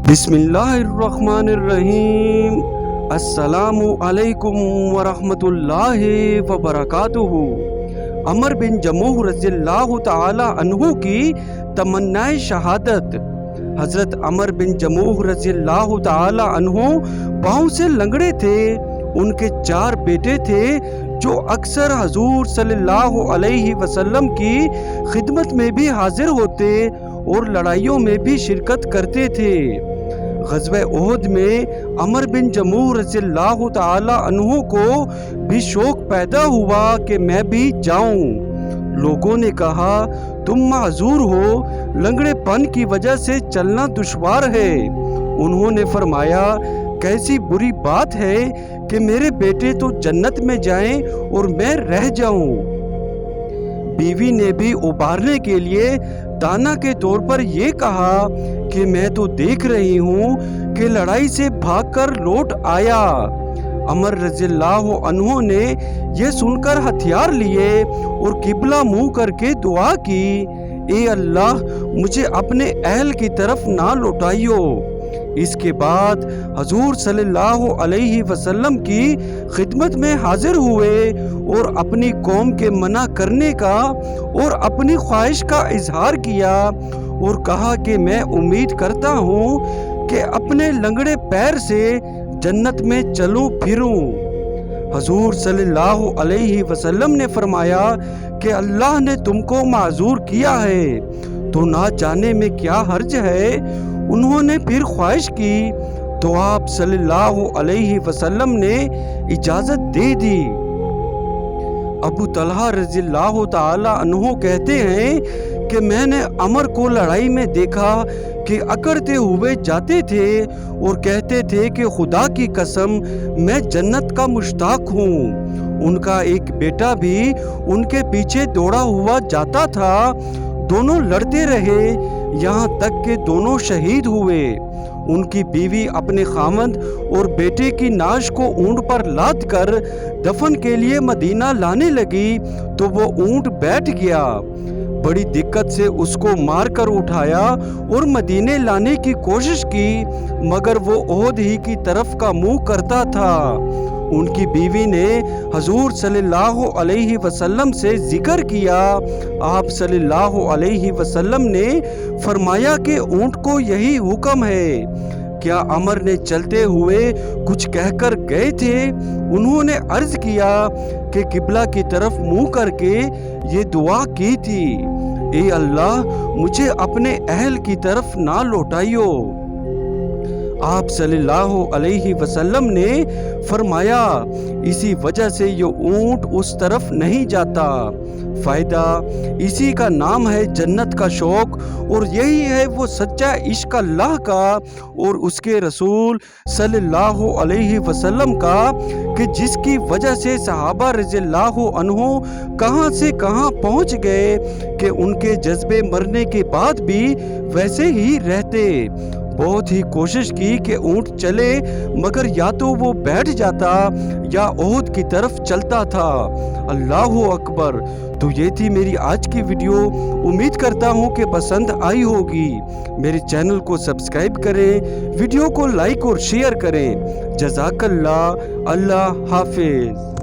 بسم اللہ الرحمن الرحیم۔ السلام علیکم ورحمۃ اللہ وبرکاتہ۔ عمر بن جموح رضی اللہ تعالی عنہ کی تمنائے شہادت۔ حضرت عمر بن جموح رضی اللہ تعالی عنہ پاؤں سے لنگڑے تھے۔ ان کے 4 بیٹے تھے جو اکثر حضور صلی اللہ علیہ وسلم کی خدمت میں بھی حاضر ہوتے اور لڑائیوں میں بھی شرکت کرتے تھے۔ غزوہ احد میں عمر بن جموح رضی اللہ تعالی عنہ کو بھی شوق پیدا ہوا کہ میں بھی جاؤں۔ لوگوں نے کہا تم معذور ہو، لنگڑے پن کی وجہ سے چلنا دشوار ہے۔ انہوں نے فرمایا کیسی بری بات ہے کہ میرے بیٹے تو جنت میں جائیں اور میں رہ جاؤں۔ بیوی نے بھی ابھارنے کے لیے تانا کے طور پر یہ کہا کہ میں تو دیکھ رہی ہوں کہ لڑائی سے بھاگ کر لوٹ آیا۔ عمر رضی اللہ عنہ نے یہ سن کر ہتھیار لیے اور قبلہ منہ کر کے دعا کی، اے اللہ مجھے اپنے اہل کی طرف نہ لوٹائیو۔ اس کے بعد حضور صلی اللہ علیہ وسلم کی خدمت میں حاضر ہوئے اور اپنی قوم کے منع کرنے کا اور اپنی خواہش کا اظہار کیا اور کہا کہ میں امید کرتا ہوں کہ اپنے لنگڑے پیر سے جنت میں چلوں پھروں۔ حضور صلی اللہ علیہ وسلم نے فرمایا کہ اللہ نے تم کو معذور کیا ہے تو نہ جانے میں کیا حرج ہے۔ انہوں نے پھر خواہش کی تو آپ صلی اللہ علیہ وسلم نے اجازت دے دی۔ ابو طلحہ رضی اللہ تعالی عنہ کہتے ہیں کہ میں نے عمر کو لڑائی میں دیکھا کہ اکڑتے ہوئے جاتے تھے اور کہتے تھے کہ خدا کی قسم میں جنت کا مشتاق ہوں۔ ان کا ایک بیٹا بھی ان کے پیچھے دوڑا ہوا جاتا تھا۔ دونوں لڑتے رہے یہاں تک کہ دونوں شہید ہوئے۔ ان کی بیوی اپنے خامند اور بیٹے کی نعش کو اونٹ پر لاد کر دفن کے لیے مدینہ لانے لگی تو وہ اونٹ بیٹھ گیا۔ بڑی دقت سے اس کو مار کر اٹھایا اور مدینے لانے کی کوشش کی مگر وہ احد ہی کی طرف کا منہ کرتا تھا۔ ان کی بیوی نے حضور صلی اللہ علیہ وسلم سے ذکر کیا۔ آپ صلی اللہ علیہ وسلم نے فرمایا کہ اونٹ کو یہی حکم ہے۔ کیا عمر نے چلتے ہوئے کچھ کہہ کر گئے تھے؟ انہوں نے عرض کیا کہ قبلہ کی طرف منہ کر کے یہ دعا کی تھی، اے اللہ مجھے اپنے اہل کی طرف نہ لوٹائیو۔ آپ صلی اللہ علیہ وسلم نے فرمایا اسی وجہ سے یہ اونٹ اس طرف نہیں جاتا۔ فائدہ اسی کا نام ہے جنت کا شوق، اور یہی ہے وہ سچا عشق اللہ کا اور اس کے رسول صلی اللہ علیہ وسلم کا کہ جس کی وجہ سے صحابہ رضی اللہ عنہ کہاں سے کہاں پہنچ گئے کہ ان کے جذبے مرنے کے بعد بھی ویسے ہی رہتے۔ بہت ہی کوشش کی کہ اونٹ چلے مگر یا تو وہ بیٹھ جاتا یا احد کی طرف چلتا تھا۔ اللہ اکبر۔ تو یہ تھی میری آج کی ویڈیو، امید کرتا ہوں کہ پسند آئی ہوگی۔ میرے چینل کو سبسکرائب کریں، ویڈیو کو لائک اور شیئر کریں۔ جزاک اللہ۔ اللہ حافظ۔